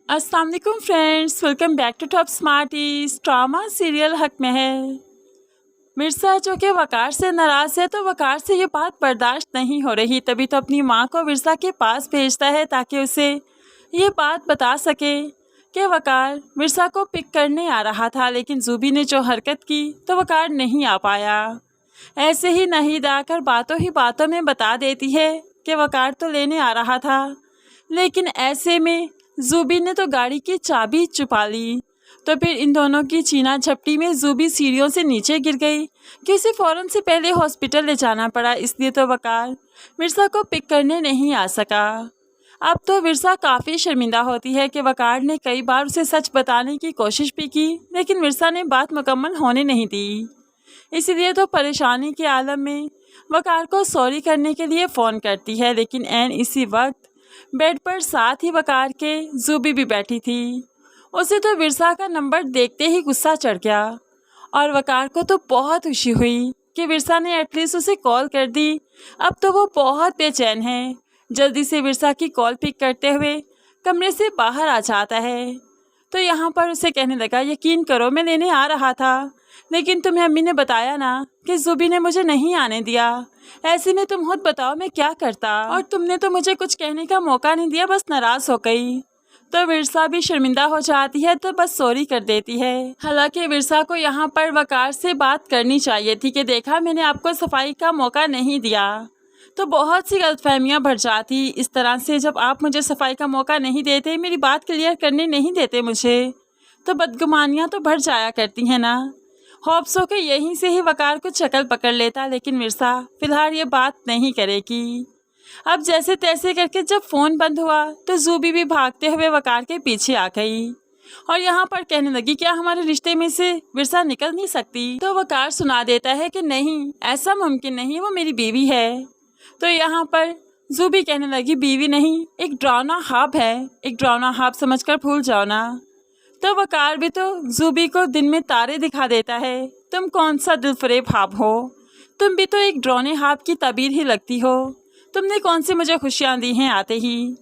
अस्सलाम वालेकुम friends, welcome back to Top Smarties. Drama serial हक में है। मिर्ज़ा जो कि वकार से नाराज़ है तो वकार से ये बात बर्दाश्त नहीं हो रही, तभी तो अपनी माँ को मिर्ज़ा के पास भेजता है ताकि उसे ये बात बता सके कि वकार मिर्ज़ा को पिक करने आ रहा था, लेकिन ज़ूबी ने जो हरकत की तो वकार नहीं आ पाया। ऐसे ही नाहिद आकर बातों ही बातों में बता देती है कि वकार तो लेने आ रहा था, लेकिन ऐसे में ज़ूबी ने तो गाड़ी की चाबी छुपा ली। तो फिर इन दोनों की छीना झपटी में ज़ूबी सीढ़ियों से नीचे गिर गई कि उसे फ़ौरन से पहले हॉस्पिटल ले जाना पड़ा, इसलिए तो वकार मिर्ज़ा को पिक करने नहीं आ सका। अब तो मिर्ज़ा काफ़ी शर्मिंदा होती है कि वकार ने कई बार उसे सच बताने की कोशिश भी की, लेकिन मिर्ज़ा ने बात मुकम्मल होने नहीं दी। इसीलिए तो परेशानी के आलम में वकार को सॉरी करने के लिए फ़ोन करती है, लेकिन ऐन इसी वक्त बेड पर साथ ही वकार के ज़ूबी भी बैठी थी। उसे तो मिर्ज़ा का नंबर देखते ही गुस्सा चढ़ गया और वकार को तो बहुत खुशी हुई कि मिर्ज़ा ने एटलीस्ट उसे कॉल कर दी। अब तो वो बहुत बेचैन है। जल्दी से मिर्ज़ा की कॉल पिक करते हुए कमरे से बाहर आ जाता है। तो यहाँ पर उसे कहने लगा, यकीन करो मैं लेने आ रहा था, लेकिन तुम्हें अम्मी ने बताया ना कि ज़ूबी ने मुझे नहीं आने दिया। ऐसे में तुम खुद बताओ मैं क्या करता, और तुमने तो मुझे कुछ कहने का मौका नहीं दिया, बस नाराज़ हो गई। तो मिर्ज़ा भी शर्मिंदा हो जाती है तो बस सॉरी कर देती है। हालांकि मिर्ज़ा को यहाँ पर वकार से बात करनी चाहिए थी कि देखा मैंने आपको सफाई का मौका नहीं दिया, तो बहुत सी गलतफहमियाँ बढ़ जाती। इस तरह से जब आप मुझे सफाई का मौका नहीं देते, मेरी बात क्लियर करने नहीं देते मुझे, तो बदगुमानियाँ तो बढ़ जाया करती हैं ना। होप्स हो के यहीं से ही वकार को शक्ल पकड़ लेता, लेकिन मिर्ज़ा फ़िलहाल ये बात नहीं करेगी। अब जैसे तैसे करके जब फ़ोन बंद हुआ तो ज़ूबी भी भागते हुए वकार के पीछे आ गई और यहाँ पर कहने लगी, क्या हमारे रिश्ते में से मिर्ज़ा निकल नहीं सकती? तो वकार सुना देता है कि नहीं, ऐसा मुमकिन नहीं, वो मेरी बीवी है। तो यहाँ पर ज़ूबी कहने लगी, बीवी नहीं, एक डरावना ख्वाब है, एक डरावना ख्वाब समझकर भूल जाओ ना। तो वकार भी तो ज़ूबी को दिन में तारे दिखा देता है, तुम कौन सा दिलफरेब ख्वाब हो, तुम भी तो एक डरावने ख्वाब की ताबीर ही लगती हो, तुमने कौन सी मुझे खुशियाँ दी हैं आते ही।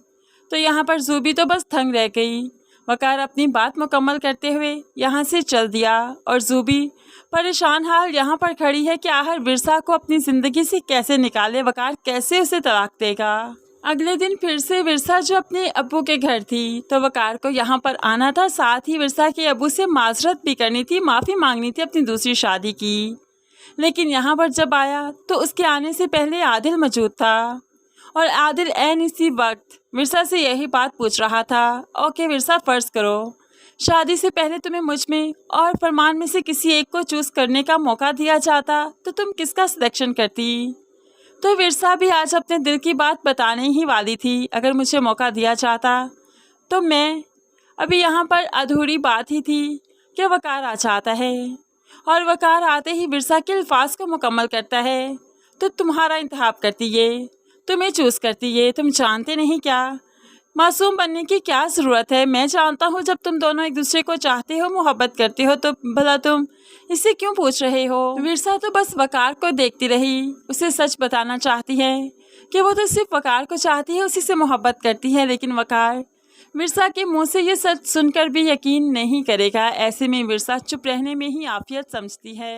तो यहाँ पर ज़ूबी तो बस थंग रह गई। वकार अपनी बात मुकम्मल करते हुए यहाँ से चल दिया और ज़ूबी परेशान हाल यहाँ पर खड़ी है कि आखिर मिर्ज़ा को अपनी ज़िंदगी से कैसे निकाले, वकार कैसे उसे तलाक देगा। अगले दिन फिर से मिर्ज़ा जो अपने अब्बू के घर थी, तो वकार को यहाँ पर आना था, साथ ही मिर्ज़ा के अब्बू से माजरत भी करनी थी, माफ़ी मांगनी थी अपनी दूसरी शादी की। लेकिन यहाँ पर जब आया तो उसके आने से पहले आदिल मौजूद था और आदिल ऐन इसी वक्त मिर्ज़ा से यही बात पूछ रहा था, ओके मिर्ज़ा, फ़र्ज़ करो शादी से पहले तुम्हें मुझ में और फरमान में से किसी एक को चूज़ करने का मौका दिया जाता तो तुम किसका सिलेक्शन करती? तो मिर्ज़ा भी आज अपने दिल की बात बताने ही वाली थी। अगर मुझे मौका दिया जाता तो मैं, अभी यहाँ पर अधूरी बात ही थी कि वकार आ जाता है और वकार आते ही मिर्ज़ा के अल्फाज को मुकम्मल करता है, तो तुम्हारा इंतखाब करती ये, तुम्हें चूज़ करती ये, तुम जानते नहीं क्या मासूम बनने की क्या ज़रूरत है। मैं जानता हूँ जब तुम दोनों एक दूसरे को चाहते हो, मोहब्बत करते हो, तो भला तुम इससे क्यों पूछ रहे हो? मिर्ज़ा तो बस वकार को देखती रही, उसे सच बताना चाहती है कि वो तो सिर्फ वकार को चाहती है, उसी से मोहब्बत करती है, लेकिन वकार मिर्ज़ा के मुंह से ये सच सुनकर भी यकीन नहीं करेगा। ऐसे में मिर्ज़ा चुप रहने में ही आफियत समझती है।